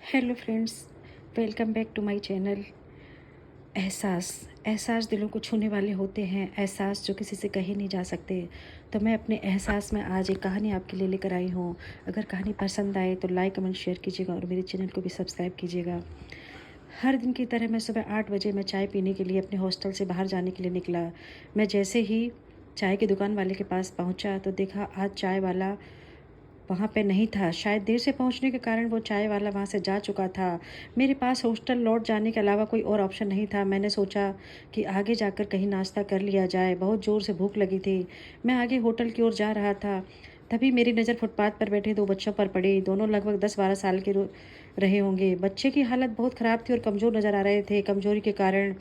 Hello friends, welcome back to my channel. एहसास एहसास दिलों को छूने वाले होते हैं, एहसास जो किसी से कहे नहीं जा सकते। तो मैं अपने एहसास में आज एक कहानी आपके लिए लेकर आई हूँ। अगर कहानी पसंद आए तो लाइक कमेंट शेयर कीजिएगा और मेरे चैनल को भी सब्सक्राइब कीजिएगा। हर दिन की तरह मैं सुबह 8 बजे मैं चाय पीने के लिए अपने हॉस्टल से बाहर जाने के लिए निकला। मैं जैसे ही चाय की दुकान वाले के पास पहुँचा तो देखा आज चाय वाला वहाँ पे नहीं था। शायद देर से पहुँचने के कारण वो चाय वाला वहाँ से जा चुका था। मेरे पास हॉस्टल लौट जाने के अलावा कोई और ऑप्शन नहीं था। मैंने सोचा कि आगे जाकर कहीं नाश्ता कर लिया जाए। बहुत ज़ोर से भूख लगी थी। मैं आगे होटल की ओर जा रहा था, तभी मेरी नज़र फुटपाथ पर बैठे 2 बच्चों पर पड़ी। दोनों लगभग 10-12 साल के रहे होंगे। बच्चे की हालत बहुत ख़राब थी और कमज़ोर नज़र आ रहे थे। कमज़ोरी के कारण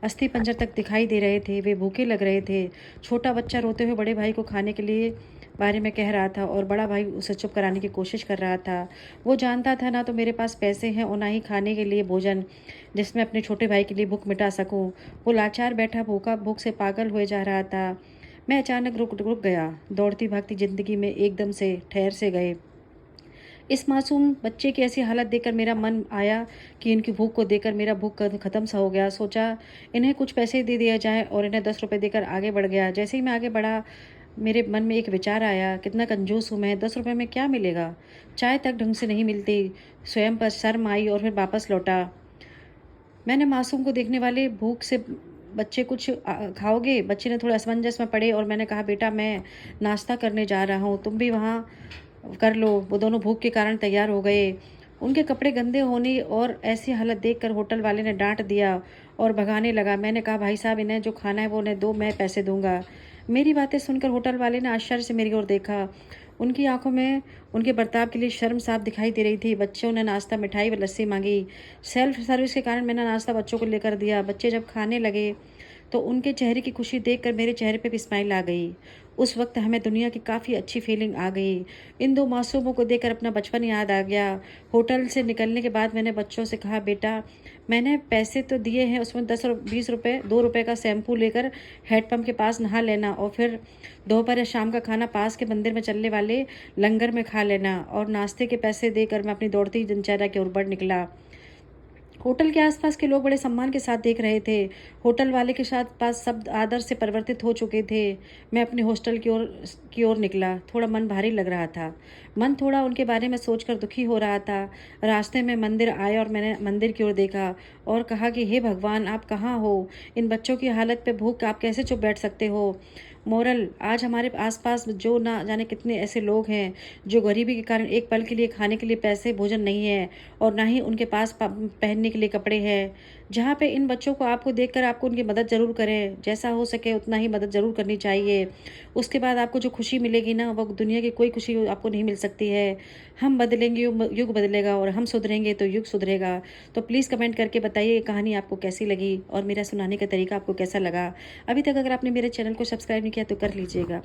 अस्थि पंजर तक दिखाई दे रहे थे। वे भूखे लग रहे थे। छोटा बच्चा रोते हुए बड़े भाई को खाने के लिए बारे में कह रहा था और बड़ा भाई उसे चुप कराने की कोशिश कर रहा था। वो जानता था ना तो मेरे पास पैसे हैं और ना ही खाने के लिए भोजन जिसमें अपने छोटे भाई के लिए भूख मिटा सकूं। वो लाचार बैठा भूख से पागल हुए जा रहा था। मैं अचानक रुक गया। दौड़ती भागती जिंदगी में एकदम से ठहर से गए। इस मासूम बच्चे की ऐसी हालत देखकर मेरा मन आया कि इनकी भूख को देखकर मेरा भूख ख़त्म सा हो गया। सोचा इन्हें कुछ पैसे दे दिया जाए और इन्हें 10 रुपये देकर आगे बढ़ गया। जैसे ही मैं आगे बढ़ा मेरे मन में एक विचार आया, कितना कंजूस हूँ मैं, 10 रुपये में क्या मिलेगा? चाय तक ढंग से नहीं मिलती। स्वयं पर शर्म आई और फिर वापस लौटा। मैंने मासूम को देखने वाले भूख से बच्चे कुछ खाओगे? बच्चे ने थोड़ा असमंजस में पड़े और मैंने कहा बेटा मैं नाश्ता करने जा रहा हूँ, तुम भी वहाँ कर लो। वो दोनों भूख के कारण तैयार हो गए। उनके कपड़े गंदे होने और ऐसी हालत देखकर होटल वाले ने डांट दिया और भगाने लगा। मैंने कहा भाई साहब इन्हें जो खाना है वो उन्हें दो, मैं पैसे दूंगा। मेरी बातें सुनकर होटल वाले ने आश्चर्य से मेरी ओर देखा। उनकी आंखों में उनके बर्ताव के लिए शर्म साफ दिखाई दे रही थी। बच्चों ने नाश्ता, मिठाई व लस्सी मांगी। सेल्फ सर्विस के कारण मैंने नाश्ता बच्चों को लेकर दिया। बच्चे जब खाने लगे तो उनके चेहरे की खुशी देखकर मेरे चेहरे पे भी स्माइल आ गई। उस वक्त हमें दुनिया की काफ़ी अच्छी फीलिंग आ गई। इन 2 मासूमों को देखकर अपना बचपन याद आ गया। होटल से निकलने के बाद मैंने बच्चों से कहा बेटा मैंने पैसे तो दिए हैं, उसमें 10 और 20 रुपये 2 रुपये का शैम्पू लेकर हैंडपंप के पास नहा लेना और फिर दोपहर या शाम का खाना पास के मंदिर में चलने वाले लंगर में खा लेना। और नाश्ते के पैसे देकर मैं अपनी दौड़ती दिनचर्या की ओर बढ़ निकला। होटल के आसपास के लोग बड़े सम्मान के साथ देख रहे थे। होटल वाले के साथ पास सब आदर से परिवर्तित हो चुके थे। मैं अपने हॉस्टल की ओर निकला। थोड़ा मन भारी लग रहा था। मन थोड़ा उनके बारे में सोचकर दुखी हो रहा था। रास्ते में मंदिर आए और मैंने मंदिर की ओर देखा और कहा कि हे भगवान आप कहाँ हो? इन बच्चों की हालत पे भूख आप कैसे चुप बैठ सकते हो? मोरल, आज हमारे आसपास जो ना जाने कितने ऐसे लोग हैं जो गरीबी के कारण एक पल के लिए खाने के लिए पैसे भोजन नहीं है और ना ही उनके पास पहनने के लिए कपड़े हैं। जहाँ पे इन बच्चों को आपको देखकर आपको उनकी मदद ज़रूर करें, जैसा हो सके उतना ही मदद ज़रूर करनी चाहिए। उसके बाद आपको जो खुशी मिलेगी ना वो दुनिया की कोई खुशी आपको नहीं मिल सकती है। हम बदलेंगे युग बदलेगा और हम सुधरेंगे तो युग सुधरेगा। तो प्लीज़ कमेंट करके बताइए ये कहानी आपको कैसी लगी और मेरा सुनाने का तरीका आपको कैसा लगा। अभी तक अगर आपने मेरे चैनल को सब्सक्राइब नहीं किया तो कर लीजिएगा।